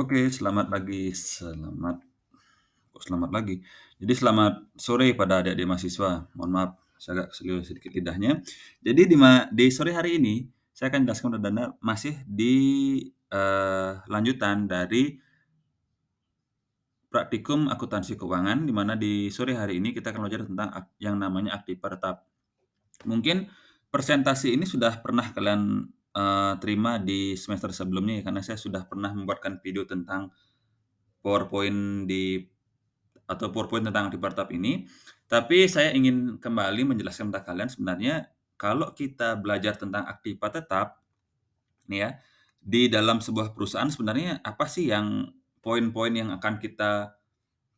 Oke, selamat pagi. Selamat lagi. Jadi selamat sore pada adik-adik mahasiswa. Mohon maaf, saya agak keselio sedikit lidahnya. Jadi di sore hari ini, saya akan jelaskan kepada Anda masih di, lanjutan dari praktikum akuntansi keuangan, di mana di sore hari ini kita akan belajar tentang yang namanya aktiva tetap. Mungkin presentasi ini sudah pernah kalian, terima di semester sebelumnya ya, karena saya sudah pernah membuatkan video tentang PowerPoint PowerPoint tentang Tripartap ini, tapi saya ingin kembali menjelaskan kepada kalian sebenarnya kalau kita belajar tentang aktiva tetap nih ya, di dalam sebuah perusahaan sebenarnya apa sih yang poin-poin yang akan kita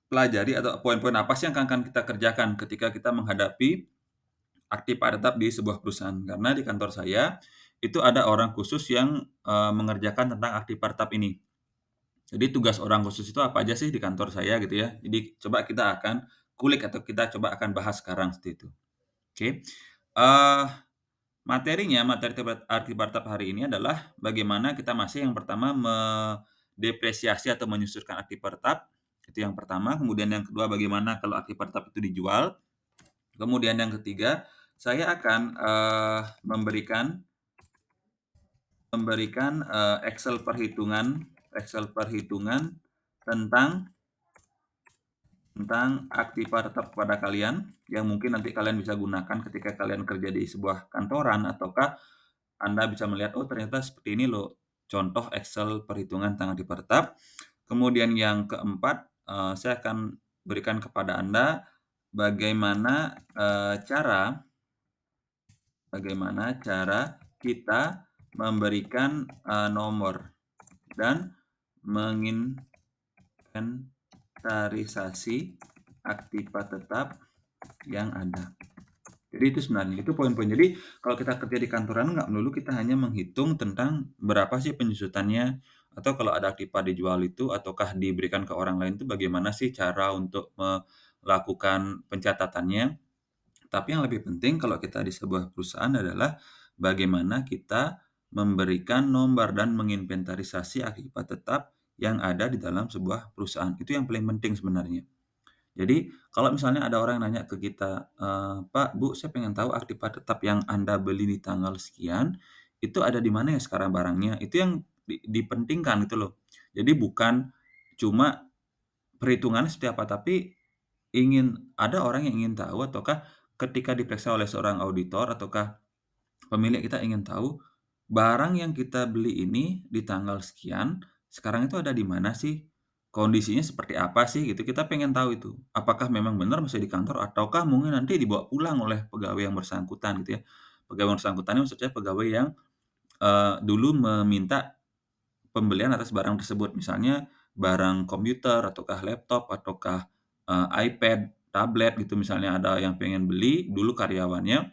pelajari atau poin-poin apa sih yang akan kita kerjakan ketika kita menghadapi aktiva tetap di sebuah perusahaan. Karena di kantor saya, itu ada orang khusus yang, mengerjakan tentang aktiva tetap ini. Jadi tugas orang khusus itu apa aja sih di kantor saya gitu ya. Jadi coba kita akan kulik atau kita coba akan bahas sekarang seperti itu. Oke, materi arti Bartab hari ini adalah bagaimana kita masih yang pertama mendepresiasi atau menyusurkan arti Bartab, itu yang pertama. Kemudian yang kedua bagaimana kalau arti Bartab itu dijual. Kemudian yang ketiga, saya akan, memberikan, Excel perhitungan tentang aktiva tetap kepada kalian, yang mungkin nanti kalian bisa gunakan ketika kalian kerja di sebuah kantoran, ataukah Anda bisa melihat, "Oh ternyata seperti ini loh contoh Excel perhitungan tentang aktiva tetap." Kemudian yang keempat, saya akan berikan kepada Anda bagaimana, cara kita memberikan, nomor dan menginventarisasi aktiva tetap yang ada. Jadi itu sebenarnya, itu poin-poin. Jadi kalau kita kerja di kantoran nggak melulu kita hanya menghitung tentang berapa sih penyusutannya, atau kalau ada aktiva dijual itu ataukah diberikan ke orang lain itu bagaimana sih cara untuk melakukan pencatatannya. Tapi yang lebih penting kalau kita di sebuah perusahaan adalah bagaimana kita memberikan nomor dan menginventarisasi aktiva tetap yang ada di dalam sebuah perusahaan. Itu yang paling penting sebenarnya. Jadi, kalau misalnya ada orang nanya ke kita, "Pak, Bu, saya pengen tahu aktiva tetap yang Anda beli di tanggal sekian, itu ada di mana ya sekarang barangnya?" Itu yang dipentingkan gitu loh. Jadi bukan cuma perhitungannya seperti apa, tapi ada orang yang ingin tahu ataukah ketika diperiksa oleh seorang auditor ataukah pemilik kita ingin tahu, barang yang kita beli ini di tanggal sekian, sekarang itu ada di mana sih? Kondisinya seperti apa sih gitu, kita pengen tahu itu. Apakah memang benar masih di kantor ataukah mungkin nanti dibawa pulang oleh pegawai yang bersangkutan gitu ya. Pegawai yang bersangkutan ini maksudnya pegawai yang, dulu meminta pembelian atas barang tersebut. Misalnya barang komputer ataukah laptop ataukah, iPad, tablet gitu misalnya ada yang pengen beli dulu karyawannya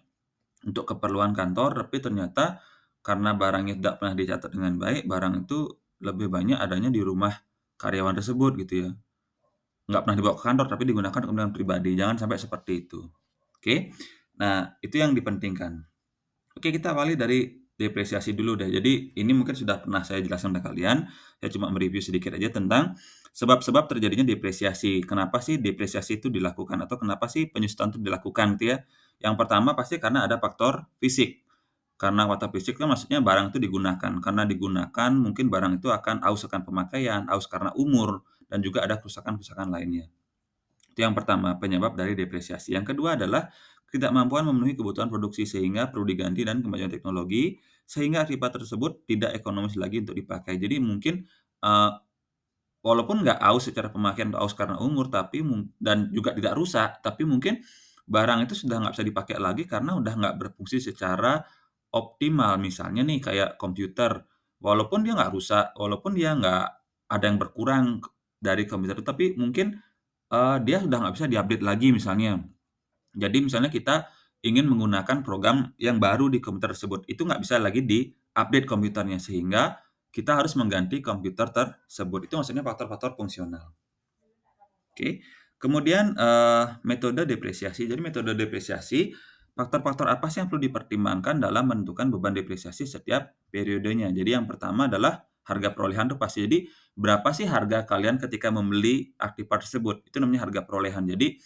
untuk keperluan kantor, tapi ternyata karena barangnya tidak pernah dicatat dengan baik, barang itu lebih banyak adanya di rumah karyawan tersebut gitu ya. Nggak pernah dibawa ke kantor, tapi digunakan untuk kepentingan pribadi, jangan sampai seperti itu. Oke. Nah, itu yang dipentingkan. Oke, kita awali dari depresiasi dulu deh. Jadi ini mungkin sudah pernah saya jelaskan ke kalian, saya cuma mereview sedikit aja tentang sebab-sebab terjadinya depresiasi. Kenapa sih depresiasi itu dilakukan atau kenapa sih penyusutan itu dilakukan gitu ya. Yang pertama pasti karena ada faktor fisik. Karena faktor fisik kan maksudnya barang itu digunakan. Karena digunakan mungkin barang itu akan aus akan pemakaian, aus karena umur, dan juga ada kerusakan-kerusakan lainnya. Itu yang pertama, penyebab dari depresiasi. Yang kedua adalah ketidakmampuan memenuhi kebutuhan produksi sehingga perlu diganti dan kemajuan teknologi, sehingga akibat tersebut tidak ekonomis lagi untuk dipakai. Jadi mungkin, eee, walaupun nggak aus secara pemakaian atau aus karena umur, tapi dan juga tidak rusak, tapi mungkin barang itu sudah nggak bisa dipakai lagi karena udah nggak berfungsi secara optimal. Misalnya nih kayak komputer, walaupun dia nggak rusak, walaupun dia nggak ada yang berkurang dari komputer itu, tapi mungkin dia sudah nggak bisa di-update lagi misalnya. Jadi misalnya kita ingin menggunakan program yang baru di komputer tersebut, itu nggak bisa lagi di-update komputernya, sehingga kita harus mengganti komputer tersebut. Itu maksudnya faktor-faktor fungsional. Oke. Kemudian, metode depresiasi. Jadi metode depresiasi, faktor-faktor apa sih yang perlu dipertimbangkan dalam menentukan beban depresiasi setiap periodenya. Jadi yang pertama adalah harga perolehan tuh pasti. Jadi, berapa sih harga kalian ketika membeli Aktiva tersebut? Itu namanya harga perolehan. Jadi,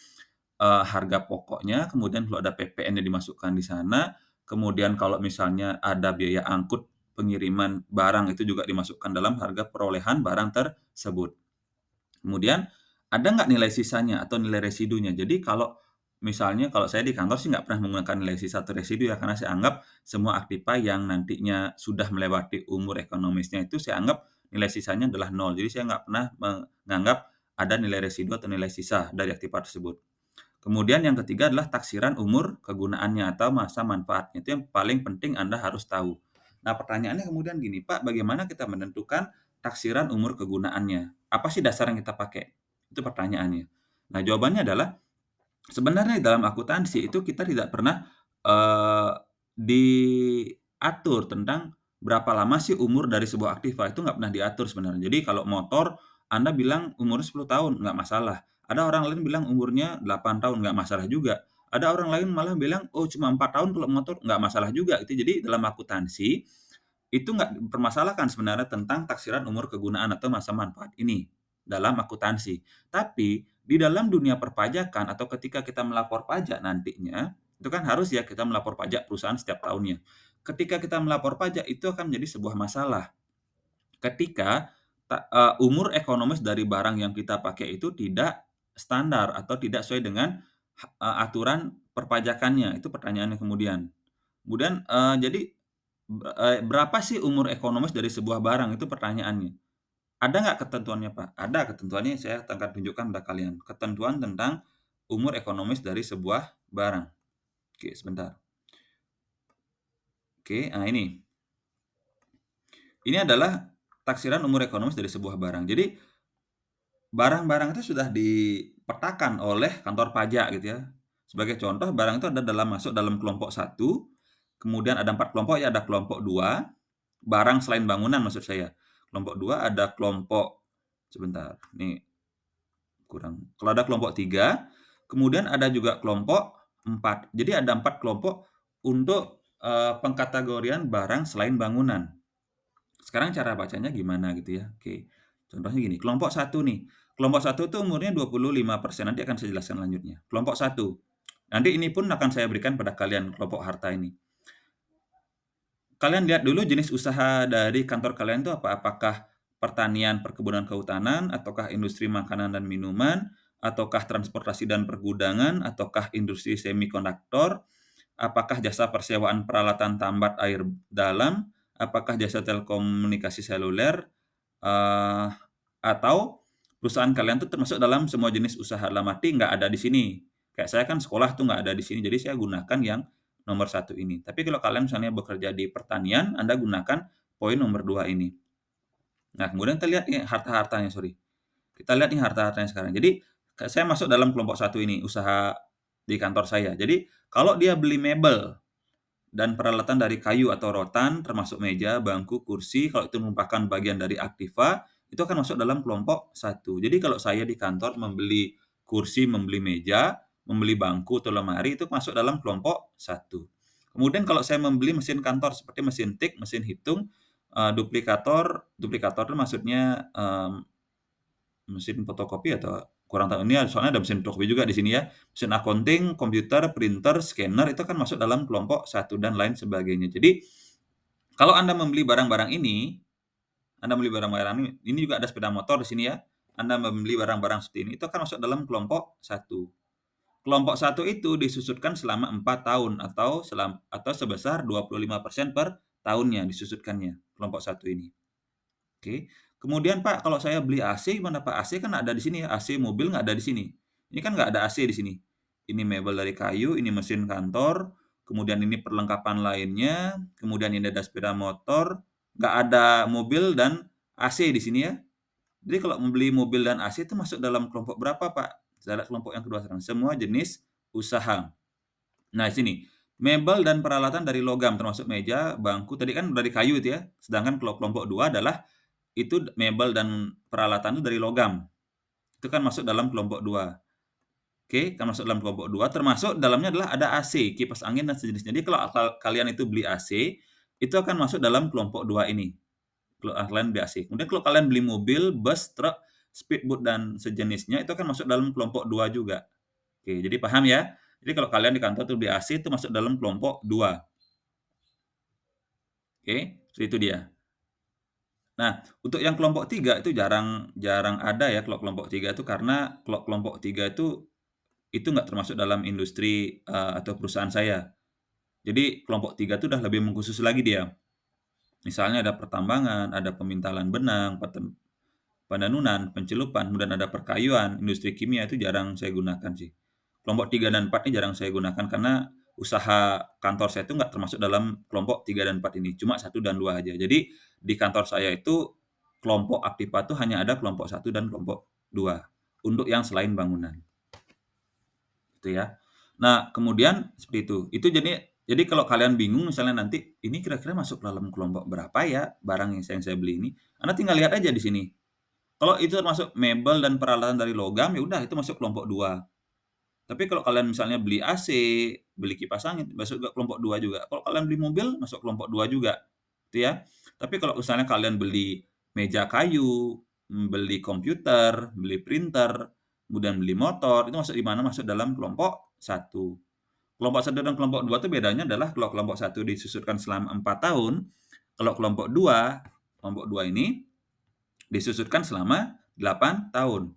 harga pokoknya, kemudian kalau ada PPN-nya dimasukkan di sana, kemudian kalau misalnya ada biaya angkut pengiriman barang itu juga dimasukkan dalam harga perolehan barang tersebut. Kemudian ada nggak nilai sisanya atau nilai residunya. Jadi kalau saya di kantor sih nggak pernah menggunakan nilai sisa atau residu ya, karena saya anggap semua Aktiva yang nantinya sudah melewati umur ekonomisnya itu saya anggap nilai sisanya adalah nol. Jadi saya nggak pernah menganggap ada nilai residu atau nilai sisa dari Aktiva tersebut. Kemudian yang ketiga adalah taksiran umur kegunaannya atau masa manfaatnya. Itu yang paling penting Anda harus tahu. Nah, pertanyaannya kemudian gini, Pak, bagaimana kita menentukan taksiran umur kegunaannya? Apa sih dasar yang kita pakai? Itu pertanyaannya. Nah, jawabannya adalah sebenarnya dalam akuntansi itu kita tidak pernah, diatur tentang berapa lama sih umur dari sebuah Aktiva, itu nggak pernah diatur sebenarnya. Jadi kalau motor Anda bilang umurnya 10 tahun, nggak masalah. Ada orang lain bilang umurnya 8 tahun, nggak masalah juga. Ada orang lain malah bilang, "Oh cuma 4 tahun kalau motor," nggak masalah juga itu. Jadi dalam akuntansi, itu nggak dipermasalahkan sebenarnya tentang taksiran umur kegunaan atau masa manfaat ini, dalam akuntansi. Tapi, di dalam dunia perpajakan atau ketika kita melapor pajak nantinya, itu kan harus ya kita melapor pajak perusahaan setiap tahunnya. Ketika kita melapor pajak itu akan menjadi sebuah masalah, ketika umur ekonomis dari barang yang kita pakai itu tidak standar atau tidak sesuai dengan aturan perpajakannya, itu pertanyaannya kemudian. Kemudian, jadi berapa sih umur ekonomis dari sebuah barang? Itu pertanyaannya. Ada nggak ketentuannya, Pak? Ada ketentuannya, saya akan tunjukkan pada kalian. Ketentuan tentang umur ekonomis dari sebuah barang. Oke, sebentar. Oke, nah ini. Ini adalah taksiran umur ekonomis dari sebuah barang. Jadi, barang-barang itu sudah dipetakan oleh kantor pajak gitu ya. Sebagai contoh, barang itu masuk dalam kelompok satu, kemudian ada 4 kelompok ya, ada kelompok 2. Barang selain bangunan maksud saya. Kelompok 2 ada kelompok sebentar, ini kalau ada kelompok 3, kemudian ada juga kelompok 4. Jadi ada 4 kelompok untuk, pengkategorian barang selain bangunan. Sekarang cara bacanya gimana gitu ya, oke. Contohnya gini, kelompok 1 nih, kelompok 1 itu umurnya 25%, nanti akan saya jelaskan lanjutnya. Kelompok 1, nanti ini pun akan saya berikan pada kalian kelompok harta ini. Kalian lihat dulu jenis usaha dari kantor kalian itu apa? Apakah pertanian, perkebunan, kehutanan, ataukah industri makanan dan minuman, ataukah transportasi dan pergudangan, ataukah industri semikonduktor, apakah jasa persewaan peralatan tambat air dalam, apakah jasa telekomunikasi seluler, atau perusahaan kalian tuh termasuk dalam semua jenis usaha, dalam arti nggak ada di sini. Kayak saya kan sekolah tuh nggak ada di sini, jadi saya gunakan yang nomor 1 ini. Tapi kalau kalian misalnya bekerja di pertanian, Anda gunakan poin nomor 2 ini. Nah, kemudian kita lihat nih harta-hartanya, sorry. Kita lihat nih harta-hartanya sekarang. Jadi, saya masuk dalam kelompok 1 ini, usaha di kantor saya. Jadi, kalau dia beli mebel dan peralatan dari kayu atau rotan, termasuk meja, bangku, kursi, kalau itu merupakan bagian dari Aktiva, itu akan masuk dalam kelompok 1. Jadi kalau saya di kantor membeli kursi, membeli meja, membeli bangku atau lemari, itu masuk dalam kelompok 1. Kemudian kalau saya membeli mesin kantor seperti mesin tik, mesin hitung, duplikator itu maksudnya, mesin fotokopi atau kurang tahu ini soalnya ada mesin fotokopi juga di sini ya. Mesin accounting, komputer, printer, scanner itu kan masuk dalam kelompok 1 dan lain sebagainya. Jadi, kalau Anda membeli barang-barang ini, ini juga ada sepeda motor di sini ya. Anda membeli barang-barang seperti ini, itu akan masuk dalam kelompok 1. Kelompok 1 itu disusutkan selama 4 tahun atau sebesar 25% per tahunnya disusutkannya, kelompok 1 ini. Oke. Kemudian Pak, kalau saya beli AC gimana Pak? AC kan ada di sini ya, AC mobil nggak ada di sini. Ini kan nggak ada AC di sini. Ini mebel dari kayu, ini mesin kantor, kemudian ini perlengkapan lainnya, kemudian ini ada sepeda motor, nggak ada mobil dan AC di sini ya. Jadi kalau membeli mobil dan AC itu masuk dalam kelompok berapa Pak? Saya lihat kelompok yang kedua sekarang, semua jenis usaha. Nah, di sini, mebel dan peralatan dari logam termasuk meja, bangku, tadi kan dari kayu itu ya. Sedangkan kalau kelompok 2 adalah itu mebel dan peralatan itu dari logam. Itu kan masuk dalam kelompok 2. Oke, kan masuk dalam kelompok 2, termasuk dalamnya adalah ada AC, kipas angin dan sejenisnya. Jadi kalau kalian itu beli AC, itu akan masuk dalam kelompok 2 ini. kalau kalian beli AC. Kemudian kalau kalian beli mobil, bus, truk, speedboat dan sejenisnya itu akan masuk dalam kelompok 2 juga. Oke, jadi paham ya? Jadi kalau kalian di kantor tuh beli AC itu masuk dalam kelompok 2. Oke, itu dia. Nah, untuk yang kelompok 3 itu jarang jarang ada ya kalau kelompok 3 itu karena kalau kelompok 3 itu nggak termasuk dalam industri, atau perusahaan saya. Jadi kelompok 3 itu udah lebih mengkhusus lagi dia. Misalnya ada pertambangan, ada pemintalan benang, pendanunan, pencelupan, kemudian ada perkayuan, industri kimia itu jarang saya gunakan sih. Kelompok 3 dan 4 ini jarang saya gunakan karena usaha kantor saya itu nggak termasuk dalam kelompok 3 dan 4 ini, cuma 1 dan 2 aja. Jadi di kantor saya itu kelompok Aktiva tuh hanya ada kelompok 1 dan kelompok 2 untuk yang selain bangunan, gitu ya. Nah, kemudian seperti itu. Itu jadi kalau kalian bingung misalnya nanti, ini kira-kira masuk dalam kelompok berapa ya barang yang saya beli ini, Anda tinggal lihat aja di sini. Kalau itu termasuk mebel dan peralatan dari logam, ya udah itu masuk kelompok 2. Tapi kalau kalian misalnya beli AC, beli kipas angin, masuk ke kelompok 2 juga. Kalau kalian beli mobil, masuk kelompok 2 juga, gitu ya. Tapi kalau misalnya kalian beli meja kayu, beli komputer, beli printer, kemudian beli motor, itu masuk di mana? Masuk dalam kelompok 1. Kelompok 1 dan kelompok 2 itu bedanya adalah kalau kelompok 1 disusutkan selama 4 tahun, kalau kelompok 2 ini disusutkan selama 8 tahun.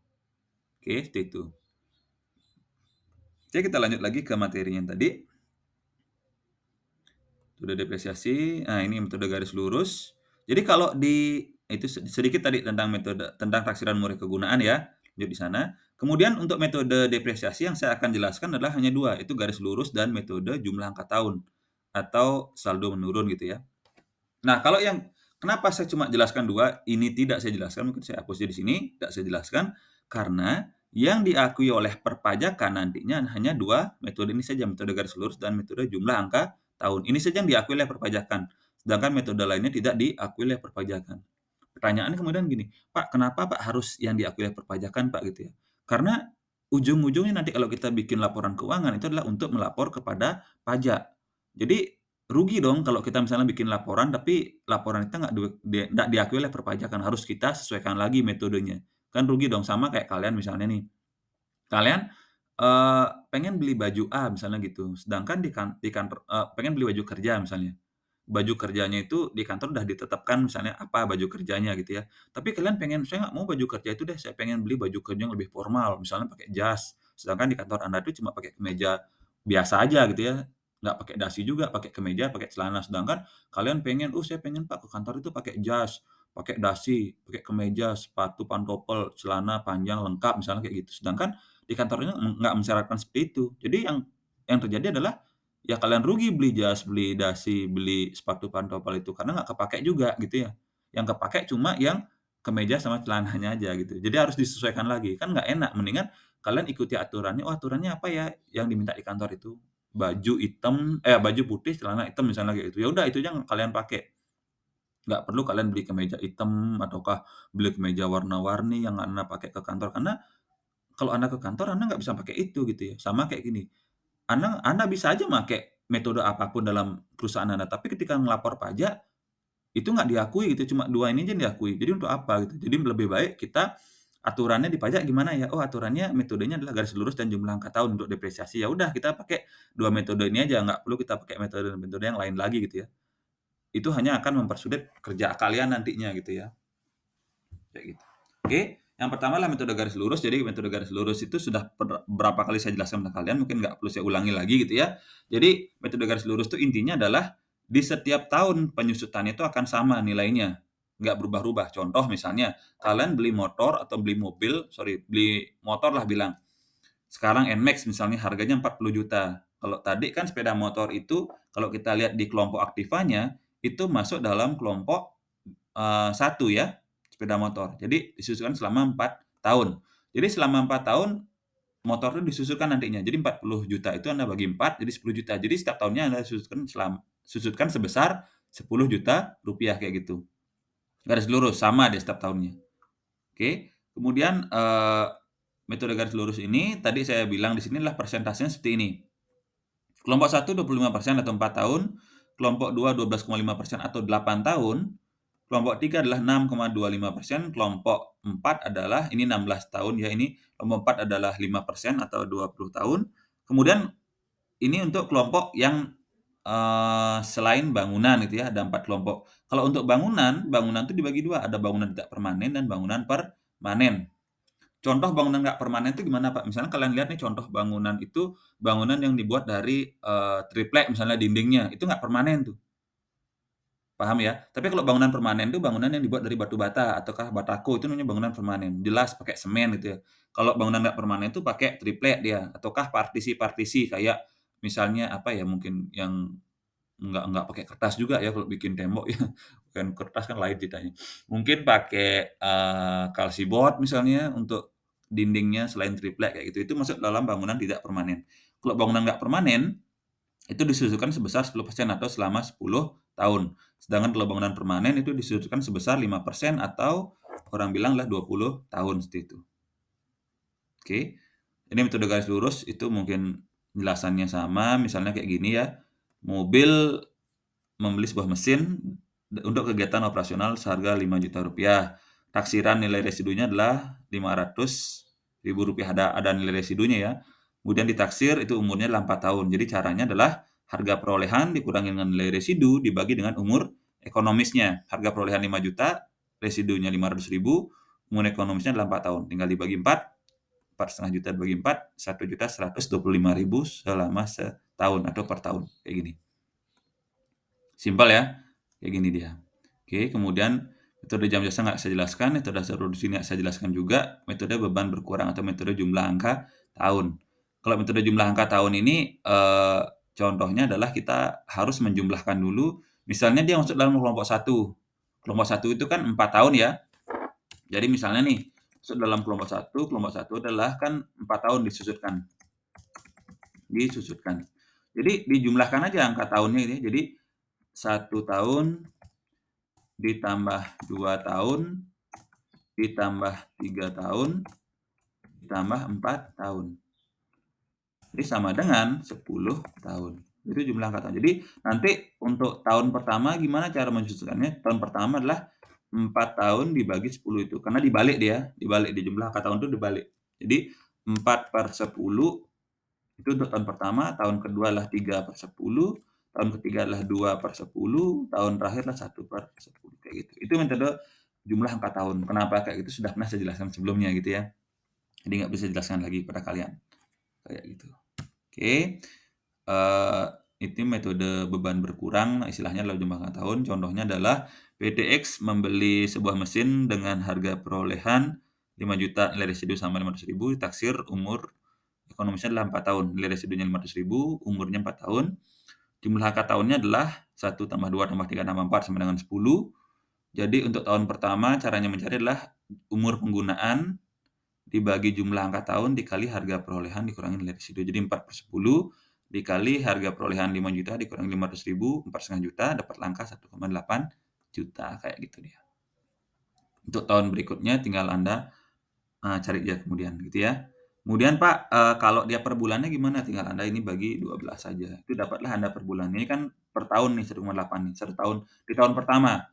Oke, seperti itu. Oke, kita lanjut lagi ke materinya yang tadi. Metode depresiasi, nah ini metode garis lurus. Jadi kalau itu sedikit tadi tentang taksiran murah kegunaan ya, lanjut di sana. Kemudian untuk metode depresiasi yang saya akan jelaskan adalah hanya 2, itu garis lurus dan metode jumlah angka tahun atau saldo menurun gitu ya. Nah, kalau yang kenapa saya cuma jelaskan 2, ini tidak saya jelaskan, mungkin saya hapus di sini, tidak saya jelaskan, karena yang diakui oleh perpajakan nantinya hanya 2 metode ini saja, metode garis lurus dan metode jumlah angka tahun. Ini saja yang diakui oleh perpajakan, sedangkan metode lainnya tidak diakui oleh perpajakan. Pertanyaannya kemudian gini, "Pak, kenapa Pak harus yang diakui oleh perpajakan Pak?" Gitu ya. Karena ujung-ujungnya nanti kalau kita bikin laporan keuangan itu adalah untuk melapor kepada pajak. Jadi rugi dong kalau kita misalnya bikin laporan, tapi laporan kita nggak diakui oleh perpajakan, harus kita sesuaikan lagi metodenya. Kan rugi dong, sama kayak kalian misalnya nih, kalian, pengen beli baju A misalnya gitu, sedangkan di kantor pengen beli baju kerja misalnya. Baju kerjanya itu di kantor udah ditetapkan misalnya apa baju kerjanya gitu ya. Tapi kalian pengen, "Saya nggak mau baju kerja itu deh, saya pengen beli baju kerja yang lebih formal," misalnya pakai jas. Sedangkan di kantor Anda itu cuma pakai kemeja biasa aja gitu ya, nggak pakai dasi juga, pakai kemeja, pakai celana. Sedangkan kalian pengen, "Oh saya pengen Pak ke kantor itu pakai jas, pakai dasi, pakai kemeja, sepatu pantopel, celana panjang lengkap," misalnya kayak gitu. Sedangkan di kantornya nggak mensyaratkan seperti itu. Jadi yang terjadi adalah ya kalian rugi beli jas, beli dasi, beli sepatu pantopel itu, karena nggak kepakai juga gitu ya. Yang kepakai cuma yang kemeja sama celananya aja gitu. Jadi harus disesuaikan lagi, kan nggak enak. Mendingan kalian ikuti aturannya, oh aturannya apa ya yang diminta di kantor itu? Baju putih, celana hitam misalnya kayak gitu. Ya udah itu yang kalian pakai. Nggak perlu kalian beli kemeja hitam ataukah beli kemeja warna-warni yang Anda pakai ke kantor, karena kalau Anda ke kantor Anda nggak bisa pakai itu gitu ya. Sama kayak gini, Anda bisa aja make metode apapun dalam perusahaan Anda, tapi ketika ngelapor pajak, itu nggak diakui gitu, cuma 2 ini aja yang diakui. Jadi untuk apa gitu. Jadi lebih baik kita aturannya di pajak gimana ya, oh aturannya metodenya adalah garis lurus dan jumlah angka tahun untuk depresiasi. Ya udah kita pakai 2 metode ini aja, nggak perlu kita pakai metode-metode yang lain lagi gitu ya. Itu hanya akan mempersulit kerja kalian nantinya gitu ya. Kayak gitu. Oke, yang pertama adalah metode garis lurus. Jadi metode garis lurus itu sudah berapa kali saya jelaskan ke kalian, mungkin nggak perlu saya ulangi lagi gitu ya. Jadi metode garis lurus itu intinya adalah di setiap tahun penyusutannya itu akan sama nilainya, nggak berubah-ubah. Contoh misalnya, kalian beli motor atau beli motor lah bilang, sekarang NMAX misalnya harganya 40 juta. Kalau tadi kan sepeda motor itu kalau kita lihat di kelompok Aktivanya, itu masuk dalam kelompok 1 ya, sepeda motor. Jadi disusukan selama 4 tahun. Jadi selama 4 tahun motor itu disusukan nantinya. Jadi 40 juta itu Anda bagi 4 jadi 10 juta. Jadi setiap tahunnya Anda susutkan sebesar 10 juta rupiah kayak gitu. Garis lurus sama deh setiap tahunnya. Oke. Kemudian, metode garis lurus ini tadi saya bilang di sini adalah persentasenya seperti ini. Kelompok 1 25% atau 4 tahun, kelompok 2 12,5% atau 8 tahun, Kelompok 3 adalah 6,25%, kelompok 4 adalah ini 16 tahun ya, ini kelompok 4 adalah 5% atau 20 tahun. Kemudian ini untuk kelompok yang, selain bangunan gitu ya, ada 4 kelompok. Kalau untuk bangunan, bangunan itu dibagi 2, ada bangunan tidak permanen dan bangunan permanen. Contoh bangunan nggak permanen itu gimana, Pak? Misalnya kalian lihat nih contoh bangunan itu, bangunan yang dibuat dari, triplek misalnya dindingnya, itu nggak permanen tuh. Paham ya? Tapi kalau bangunan permanen itu bangunan yang dibuat dari batu bata ataukah batako, itu namanya bangunan permanen. Jelas pakai semen gitu ya. Kalau bangunan nggak permanen itu pakai triplek dia, ataukah partisi-partisi kayak misalnya apa ya, mungkin yang nggak pakai kertas juga ya kalau bikin tembok ya, bukan kertas kan lain ceritanya. Mungkin pakai, kalsiboard misalnya untuk dindingnya selain triplek kayak gitu, itu masuk dalam bangunan tidak permanen. Kalau bangunan nggak permanen itu disusukan sebesar 10% atau selama 10 tahun. Sedangkan kalau bangunan permanen itu disusukan sebesar 5% atau orang bilanglah 20 tahun seperti itu. Oke. Ini metode garis lurus itu mungkin penjelasannya sama, misalnya kayak gini ya. Mobil membeli sebuah mesin untuk kegiatan operasional seharga Rp5.000.000. Taksiran nilai residunya adalah Rp500.000, ada nilai residunya ya. Kemudian ditaksir itu umurnya adalah 4 tahun. Jadi caranya adalah harga perolehan dikurangi dengan nilai residu dibagi dengan umur ekonomisnya. Harga perolehan 5 juta, residunya 500.000, umur ekonomisnya adalah 4 tahun. Tinggal dibagi 4, 4,5 juta dibagi 4, 1.125.000 selama setahun atau per tahun, kayak gini. Simpel ya, kayak gini dia. Oke, kemudian metode jam jasa nggak saya jelaskan, metode dasar produksi nggak saya jelaskan juga, metode beban berkurang atau metode jumlah angka tahun. Kalau metode jumlah angka tahun ini, contohnya adalah kita harus menjumlahkan dulu, misalnya dia masuk dalam kelompok 1. Kelompok 1 itu kan 4 tahun ya. Jadi misalnya nih, masuk dalam kelompok 1 adalah kan 4 tahun disusutkan. Jadi dijumlahkan aja angka tahunnya ini. Jadi 1 tahun ditambah 2 tahun, ditambah 3 tahun, ditambah 4 tahun. Jadi sama dengan 10 tahun. Itu jumlah angka tahun. Jadi nanti untuk tahun pertama gimana cara mensusunkannya? Tahun pertama adalah 4 tahun dibagi 10 itu. Karena dibalik dia, dibalik di jumlah angka tahun itu dibalik. Jadi 4/10 itu untuk tahun pertama, tahun kedua adalah 3/10, tahun ketiga adalah 2/10, tahun terakhir adalah 1/10 kayak gitu. Itu metode jumlah angka tahun. Kenapa kayak gitu sudah pernah saya jelaskan sebelumnya gitu ya. Jadi nggak bisa jelaskan lagi pada kalian. Kayak gitu. Oke. Itu metode beban berkurang, istilahnya adalah jumlah angka tahun. Contohnya adalah PTX membeli sebuah mesin dengan harga perolehan 5 juta, nilai residu sama 500.000, ditaksir umur ekonomisnya adalah 4 tahun, nilai residunya 500.000, umurnya 4 tahun. Jumlah angka tahunnya adalah 1 tambah 2 tambah 3 tambah 4 sama dengan 10. Jadi untuk tahun pertama caranya mencari adalah umur penggunaan dibagi jumlah angka tahun dikali harga perolehan dikurangi nilai residu. Jadi 4/10 dikali harga perolehan 5 juta dikurangi 500.000, 4,5 juta, dapat angka 1,8 juta, kayak gitu dia. Untuk tahun berikutnya tinggal Anda, cari dia kemudian gitu ya. Kemudian Pak, kalau dia per bulannya gimana? Tinggal Anda ini bagi 12 saja. Itu dapatlah Anda per bulan. Ini kan per tahun nih 1,8 nih, 1 tahun di tahun pertama.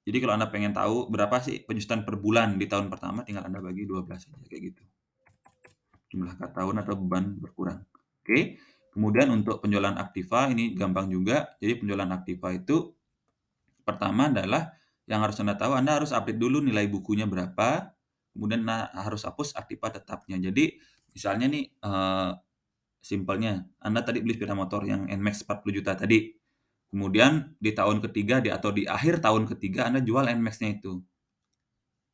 Jadi kalau Anda pengen tahu berapa sih penyusutan per bulan di tahun pertama, tinggal Anda bagi 12 saja, kayak gitu. Jumlah tahun atau beban berkurang. Oke. Kemudian untuk penjualan aktiva ini gampang juga. Jadi penjualan aktiva itu pertama adalah yang harus Anda tahu, Anda harus update dulu nilai bukunya berapa, kemudian harus hapus aktiva tetapnya. Jadi misalnya nih, simpelnya Anda tadi beli sepeda motor yang NMAX 40 juta tadi, kemudian di tahun ketiga atau di akhir tahun ketiga Anda jual NMAX-nya itu.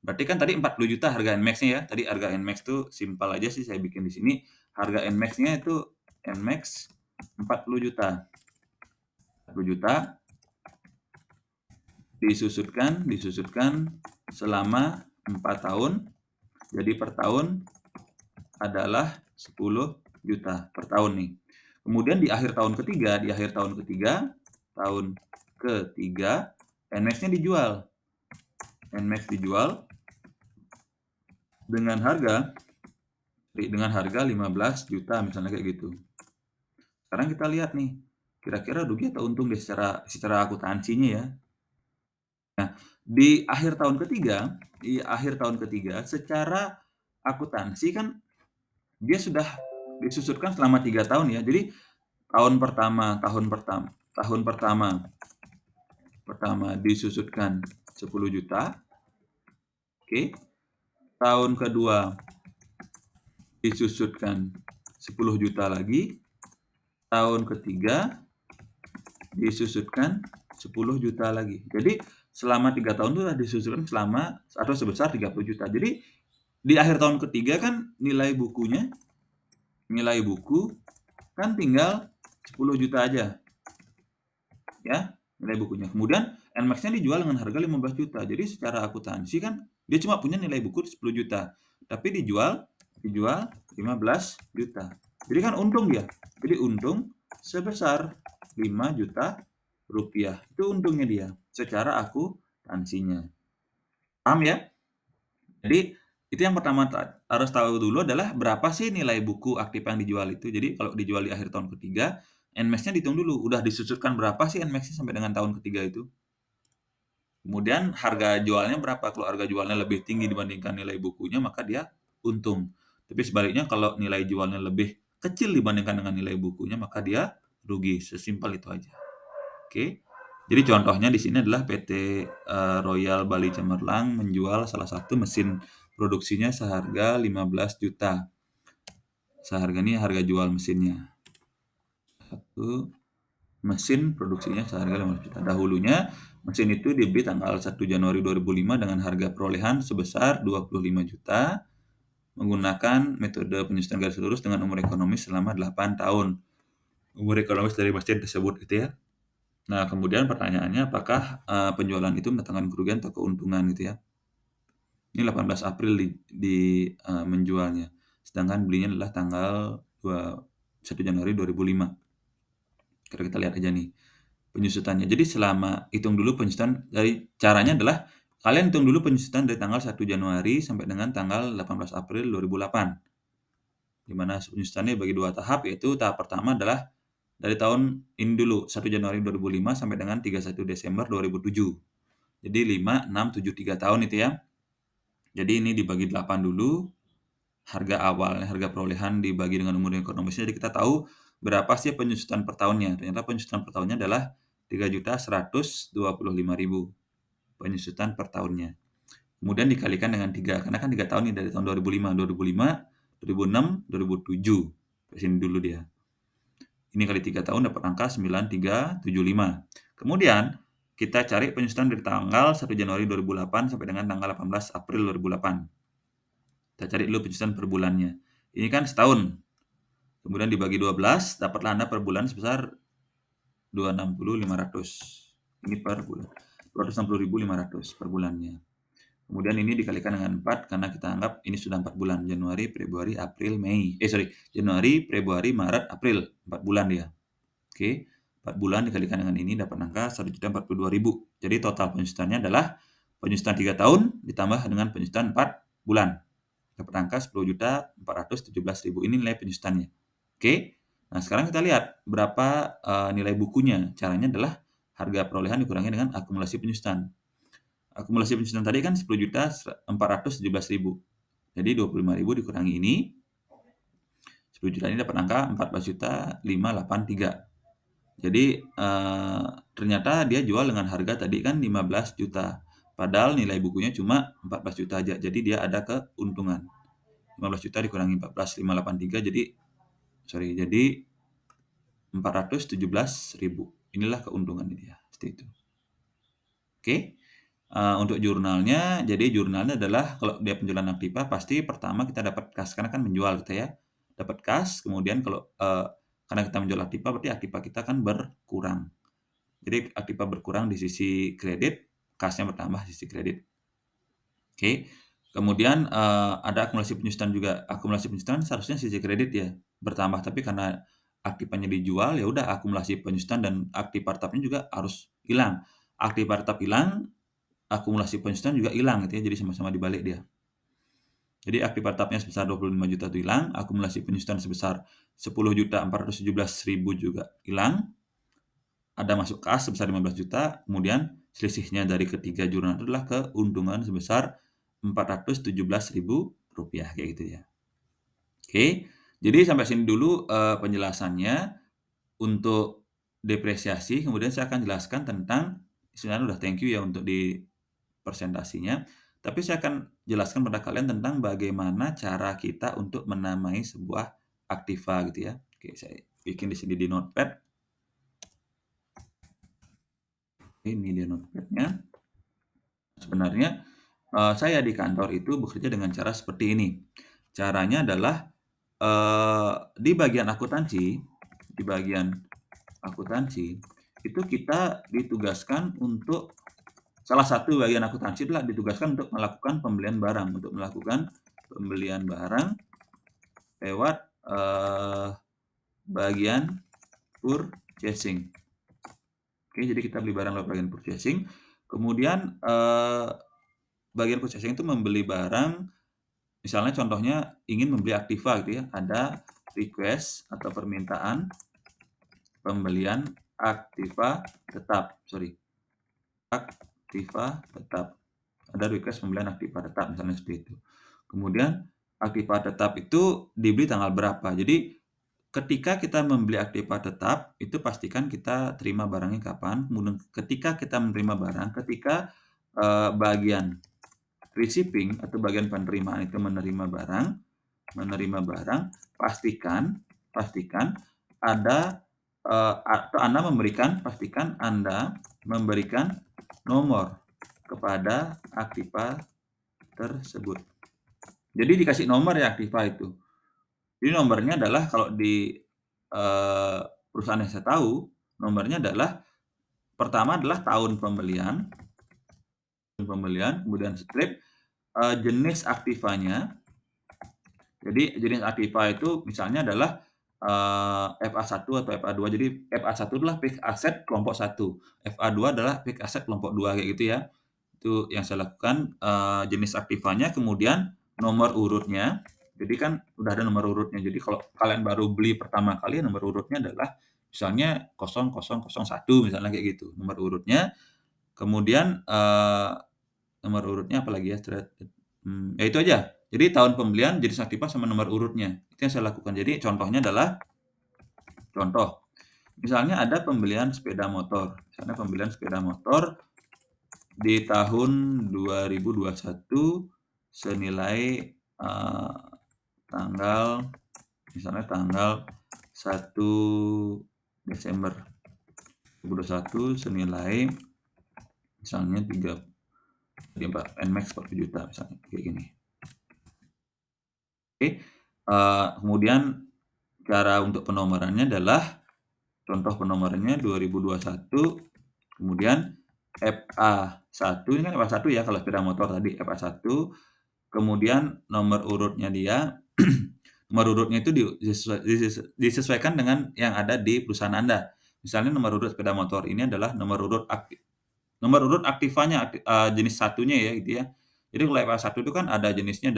Berarti kan tadi 40 juta harga NMAX-nya ya. Tadi harga NMAX tuh simpel aja sih saya bikin di sini. Harga NMAX-nya itu NMAX 40 juta. 40 juta disusutkan selama 4 tahun. Jadi per tahun adalah 10 juta per tahun nih. Kemudian di akhir tahun ketiga, tahun ketiga NMAX-nya dijual. NMAX dijual dengan harga 15 juta misalnya kayak gitu. Sekarang kita lihat nih, kira-kira rugi atau untung deh secara akuntansinya ya. Di akhir tahun ketiga secara akuntansi kan dia sudah disusutkan selama 3 tahun ya. Jadi tahun pertama disusutkan 10 juta, oke. Tahun kedua disusutkan 10 juta lagi, tahun ketiga disusutkan 10 juta lagi. Jadi selama 3 tahun itu sudah disusutkan selama atau sebesar 30 juta. Jadi di akhir tahun ketiga kan nilai buku kan tinggal 10 juta aja, ya, nilai bukunya. Kemudian NMAX-nya dijual dengan harga 15 juta. Jadi secara akuntansi kan dia cuma punya nilai buku 10 juta, tapi dijual 15 juta. Jadi kan untung dia. Jadi untung sebesar 5 juta rupiah. Itu untungnya dia secara akuntansinya. Paham ya? Jadi itu yang pertama harus tahu dulu adalah berapa sih nilai buku aktif yang dijual itu. Jadi kalau dijual di akhir tahun ketiga, NMAX-nya dihitung dulu, udah disusutkan berapa sih NMAX-nya sampai dengan tahun ketiga itu. Kemudian harga jualnya berapa, kalau harga jualnya lebih tinggi dibandingkan nilai bukunya maka dia untung. Tapi sebaliknya kalau nilai jualnya lebih kecil dibandingkan dengan nilai bukunya maka dia rugi, sesimpel itu aja. Oke. Jadi contohnya di sini adalah PT Royal Bali Cemerlang menjual salah satu mesin produksinya seharga 15 juta. Seharga ini harga jual mesinnya. Satu mesin produksinya seharga 15 juta. Dahulunya mesin itu dibeli tanggal 1 Januari 2005 dengan harga perolehan sebesar 25 juta menggunakan metode penyusutan garis lurus dengan umur ekonomis selama 8 tahun. Umur ekonomis dari mesin tersebut gitu ya. Nah, kemudian pertanyaannya apakah penjualan itu mendatangkan kerugian atau keuntungan gitu ya. Ini 18 April menjualnya. Sedangkan belinya adalah tanggal 1 Januari 2005. Kita lihat aja nih penyusutannya. Jadi selama hitung dulu penyusutan dari caranya adalah kalian hitung dulu penyusutan dari tanggal 1 Januari sampai dengan tanggal 18 April 2008. Di mana penyusutannya bagi 2 tahap, yaitu tahap pertama adalah dari tahun ini dulu 1 Januari 2005 sampai dengan 31 Desember 2007. Jadi 5, 6, 7, 3 tahun itu ya. Jadi ini dibagi 8 dulu. Harga awalnya, harga perolehan dibagi dengan umur ekonomisnya. Jadi kita tahu berapa sih penyusutan per tahunnya. Ternyata penyusutan per tahunnya adalah 3.125.000 penyusutan per tahunnya. Kemudian dikalikan dengan 3, karena kan 3 tahun nih dari tahun 2005, 2006, 2007. Ke sini dulu dia. Ini kali 3 tahun dapat angka 9375. Kemudian kita cari penyusutan dari tanggal 1 Januari 2008 sampai dengan tanggal 18 April 2008. Kita cari dulu penyusutan per bulannya. Ini kan setahun. Kemudian dibagi 12, dapatlah Anda per bulan sebesar 260.500. Ini per bulan. 260.500 per bulannya. Kemudian ini dikalikan dengan 4 karena kita anggap ini sudah 4 bulan. Januari, Februari, April, Mei. Januari, Februari, Maret, April. 4 bulan dia. Oke. 4 bulan dikalikan dengan ini dapat angka 1.042.000. Jadi total penyusutannya adalah penyusutan 3 tahun ditambah dengan penyusutan 4 bulan. Dapat angka 10.417.000. Ini nilai penyusutannya. Oke. Nah, sekarang kita lihat berapa nilai bukunya. Caranya adalah harga perolehan dikurangi dengan akumulasi penyusutan. Akumulasi penyusutan tadi kan 10.417.000. Jadi 25.000 dikurangi ini. 10 juta ini dapat angka 14.583. Jadi ternyata dia jual dengan harga tadi kan 15 juta. Padahal nilai bukunya cuma 14 juta aja. Jadi dia ada keuntungan. 15 juta dikurangi 14.583 jadi 417.000. Inilah keuntungannya dia. Seperti itu. Oke. Untuk jurnalnya, jadi jurnalnya adalah kalau dia penjualan aktiva pasti pertama kita dapat kas karena kan menjual kita ya. Dapat kas, kemudian kalau karena kita menjual aktiva berarti aktiva kita kan berkurang. Jadi aktiva berkurang di sisi kredit, kasnya bertambah di sisi kredit. Oke. Kemudian ada akumulasi penyusutan juga. Akumulasi penyusutan seharusnya sisi kredit ya bertambah, tapi karena aktivanya dijual ya udah akumulasi penyusutan dan aktiva tetapnya juga harus hilang. Aktiva tetap hilang, akumulasi penyusutan juga hilang gitu ya. Jadi sama-sama dibalik dia. Jadi aktiva tetapnya sebesar 25 juta itu hilang, akumulasi penyusutan sebesar 10.417.000 juga hilang. Ada masuk kas sebesar 15 juta, kemudian selisihnya dari ketiga jurnal itu adalah keuntungan sebesar Rp417.000 kayak gitu ya. Oke, jadi sampai sini dulu, penjelasannya untuk depresiasi, kemudian saya akan jelaskan tentang sebenarnya udah thank you ya untuk di presentasinya, tapi saya akan jelaskan pada kalian tentang bagaimana cara kita untuk menamai sebuah aktiva gitu ya. Oke, saya bikin di sini di notepad. Ini dia notepad-nya. Sebenarnya, saya di kantor itu bekerja dengan cara seperti ini. Caranya adalah, di bagian akuntansi, itu kita ditugaskan untuk salah satu bagian akuntansi adalah ditugaskan untuk melakukan pembelian barang lewat, bagian purchasing. Oke, jadi kita beli barang lewat bagian purchasing, kemudian, bagian purchasing itu membeli barang, misalnya contohnya ingin membeli aktiva gitu ya, ada request atau permintaan pembelian aktiva tetap, ada request pembelian aktiva tetap misalnya seperti itu. Kemudian aktiva tetap itu dibeli tanggal berapa. Jadi ketika kita membeli aktiva tetap, itu pastikan kita terima barangnya kapan, kemudian ketika kita menerima barang, ketika, bagian receiving atau bagian penerimaan itu menerima barang, pastikan ada, atau pastikan Anda memberikan nomor kepada aktiva tersebut. Jadi dikasih nomor ya aktiva itu. Jadi nomornya adalah kalau di, perusahaan yang saya tahu, nomornya adalah pertama adalah tahun pembelian, kemudian strip, jenis aktivanya. Jadi jenis aktiva itu misalnya adalah, FA1 atau FA2. Jadi FA1 adalah fixed asset kelompok 1, FA2 adalah fixed asset kelompok 2 kayak gitu ya. Itu yang saya lakukan, jenis aktivanya, kemudian nomor urutnya. Jadi kan udah ada nomor urutnya. Jadi kalau kalian baru beli pertama kali, nomor urutnya adalah misalnya 0001 misalnya kayak gitu, nomor urutnya. Kemudian, nomor urutnya apalagi ya, ya itu aja. Jadi tahun pembelian, jenis aktiva, sama nomor urutnya. Itu yang saya lakukan. Jadi contohnya adalah, misalnya ada pembelian sepeda motor. Misalnya pembelian sepeda motor di tahun 2021 senilai, misalnya tanggal 1 Desember 2021 senilai misalnya 4 NMAX 40 juta misalnya kayak gini. Oke, kemudian cara untuk penomorannya adalah contoh penomorannya 2021, kemudian FA1, ini kan FA1 ya kalau sepeda motor tadi FA1, kemudian nomor urutnya dia, nomor urutnya itu disesuaikan dengan yang ada di perusahaan Anda. Misalnya nomor urut sepeda motor ini adalah nomor urut aktivanya, jenis satunya ya gitu ya. Jadi kalau FA1 itu kan ada jenisnya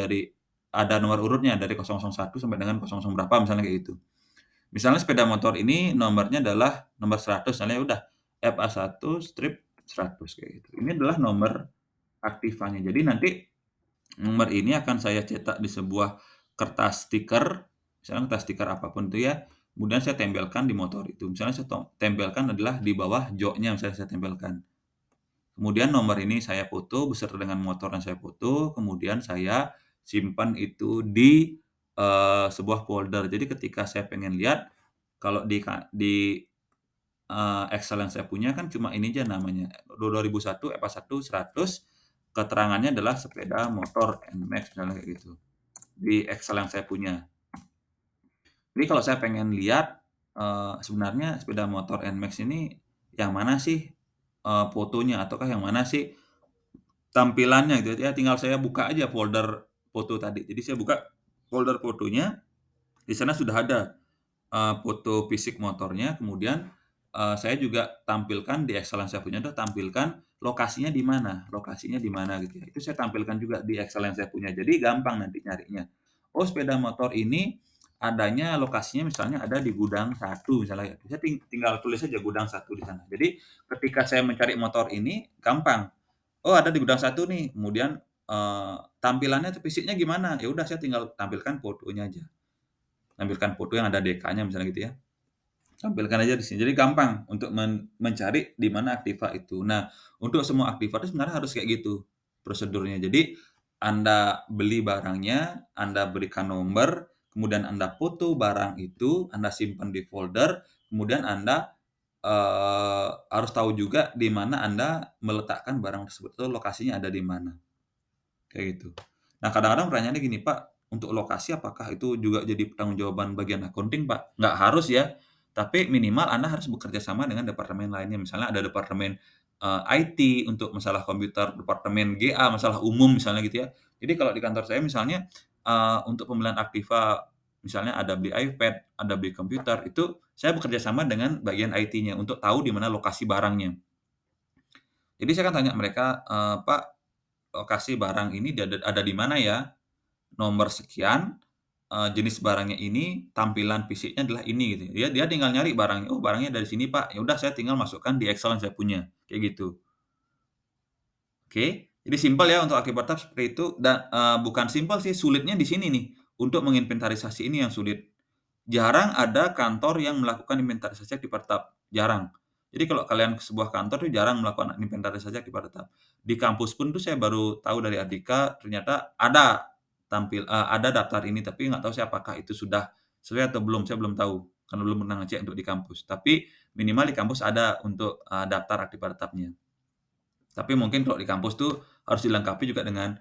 ada nomor urutnya dari 001 sampai dengan 00 berapa misalnya kayak gitu. Misalnya sepeda motor ini nomornya adalah nomor 100, misalnya udah FA1 strip 100 kayak gitu. Ini adalah nomor aktivanya. Jadi nanti nomor ini akan saya cetak di sebuah kertas stiker, misalnya kertas stiker apapun itu ya, kemudian saya tempelkan di motor itu. Misalnya saya tempelkan adalah di bawah joknya, misalnya saya tempelkan. Kemudian nomor ini saya foto beserta dengan motor yang saya foto, kemudian saya simpan itu di, sebuah folder. Jadi ketika saya pengen lihat, kalau di Excel yang saya punya kan cuma ini aja namanya, 2001 FA1 100, keterangannya adalah sepeda motor NMAX misalnya kayak gitu, di Excel yang saya punya. Jadi kalau saya pengen lihat, sebenarnya sepeda motor NMAX ini yang mana sih, fotonya ataukah yang mana sih tampilannya gitu ya, tinggal saya buka aja folder foto tadi. Jadi saya buka folder fotonya, di sana sudah ada, foto fisik motornya, kemudian, saya juga tampilkan di Excel yang saya punya itu tampilkan lokasinya di mana gitu ya. Itu saya tampilkan juga di Excel yang saya punya. Jadi gampang nanti nyarinya. Oh sepeda motor ini adanya lokasinya misalnya ada di gudang satu misalnya, saya tinggal tulis saja gudang satu di sana. Jadi ketika saya mencari motor ini gampang, oh ada di gudang satu nih, kemudian, tampilannya tuh fisiknya gimana, ya udah saya tinggal tampilkan fotonya aja, tampilkan foto yang ada DK-nya misalnya gitu ya. Tampilkan aja di sini. Jadi gampang untuk mencari di mana Aktiva itu. Nah, untuk semua Aktiva itu sebenarnya harus kayak gitu prosedurnya. Jadi Anda beli barangnya, Anda berikan nomor, kemudian Anda foto barang itu, Anda simpan di folder, kemudian Anda, harus tahu juga di mana Anda meletakkan barang tersebut itu lokasinya ada di mana, kayak gitu. Nah, kadang-kadang pertanyaannya gini, "Pak, untuk lokasi apakah itu juga jadi pertanggungjawaban bagian akunting, Pak?" Nggak harus ya, tapi minimal Anda harus bekerja sama dengan departemen lainnya. Misalnya ada departemen, IT untuk masalah komputer, departemen GA masalah umum misalnya gitu ya. Jadi kalau di kantor saya misalnya, untuk pembelian Aktiva, misalnya ada beli iPad, ada beli komputer, itu saya bekerja sama dengan bagian IT-nya untuk tahu di mana lokasi barangnya. Jadi saya akan tanya mereka, "Pak, lokasi barang ini ada di mana ya? Nomor sekian, jenis barangnya ini, tampilan fisiknya adalah ini," gitu. Dia dia tinggal nyari barangnya, "Oh, barangnya dari sini, Pak." Ya udah saya tinggal masukkan di Excel yang saya punya, kayak gitu. Oke, jadi simpel ya untuk akibat tab seperti itu dan, bukan simpel sih, sulitnya di sini nih, untuk menginventarisasi ini yang sulit. Jarang ada kantor yang melakukan inventarisasi akibat tetap, jarang. Jadi kalau kalian ke sebuah kantor tuh jarang melakukan inventarisasi akibat tetap. Di kampus pun tuh saya baru tahu dari Adhika ternyata ada daftar ini, tapi nggak tahu saya apakah itu sudah sesuai atau belum, saya belum tahu, karena belum pernah ngecek untuk di kampus. Tapi minimal di kampus ada untuk, daftar aktivitas tetapnya. Tapi mungkin kalau di kampus tuh harus dilengkapi juga dengan,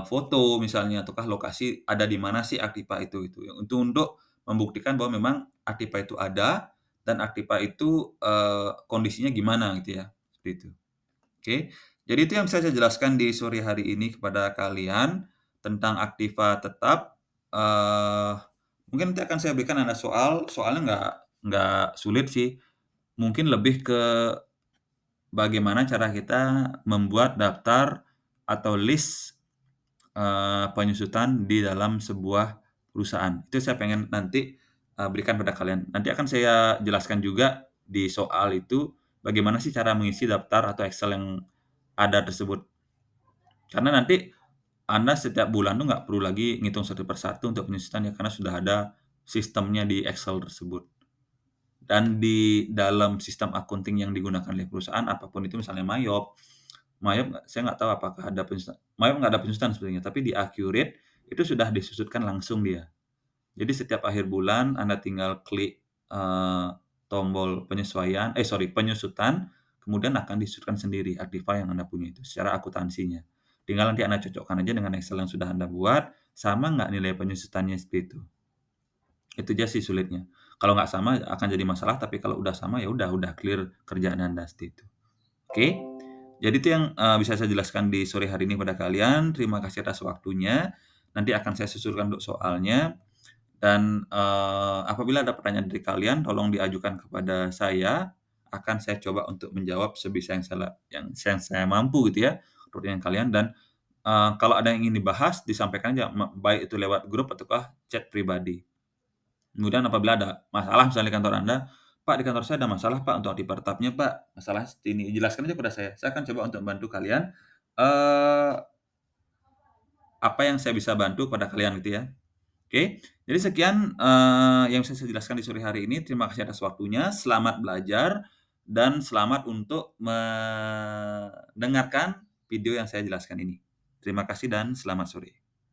foto misalnya ataukah lokasi ada di mana sih Aktiva itu gitu ya, untuk membuktikan bahwa memang Aktiva itu ada dan Aktiva itu, kondisinya gimana gitu ya, seperti itu. Oke, jadi itu yang bisa saya jelaskan di sore hari ini kepada kalian tentang Aktiva tetap, eee, mungkin nanti akan saya berikan Anda soalnya nggak sulit sih, mungkin lebih ke bagaimana cara kita membuat daftar atau list, penyusutan di dalam sebuah perusahaan. Itu saya pengen nanti, berikan pada kalian. Nanti akan saya jelaskan juga di soal itu, bagaimana sih cara mengisi daftar atau Excel yang ada tersebut. Karena nanti Anda setiap bulan tuh nggak perlu lagi ngitung satu per satu untuk penyusutan ya, karena sudah ada sistemnya di Excel tersebut. Dan di dalam sistem akunting yang digunakan oleh perusahaan, apapun itu misalnya Mayop saya nggak tahu apakah ada Mayop nggak ada penyesuaian sebenarnya, tapi di Accurate itu sudah disusutkan langsung dia. Jadi setiap akhir bulan Anda tinggal klik, tombol penyusutan, kemudian akan disusutkan sendiri Aktiva yang Anda punya itu secara akuntansinya. Tinggal nanti Anda cocokkan aja dengan Excel yang sudah Anda buat, sama nggak nilai penyusutannya seperti itu. Itu aja sih sulitnya. Kalau nggak sama akan jadi masalah, tapi kalau udah sama ya udah clear kerjaan Anda seperti itu. Oke? Jadi itu yang, bisa saya jelaskan di sore hari ini pada kalian. Terima kasih atas waktunya. Nanti akan saya susulkan untuk soalnya dan, apabila ada pertanyaan dari kalian tolong diajukan kepada saya, akan saya coba untuk menjawab sebisa yang saya mampu gitu ya, pertanyaan kalian dan, kalau ada yang ingin dibahas disampaikan aja baik itu lewat grup ataukah chat pribadi. Kemudian apabila ada masalah misalnya di kantor Anda, "Pak, di kantor saya ada masalah Pak untuk anti pertapnya Pak, masalahnya seperti ini." Jelaskan aja pada saya. Saya akan coba untuk membantu kalian, eee, apa yang saya bisa bantu pada kalian gitu ya. Oke, jadi sekian, yang bisa saya jelaskan di sore hari ini. Terima kasih atas waktunya, selamat belajar, dan selamat untuk mendengarkan video yang saya jelaskan ini. Terima kasih dan selamat sore.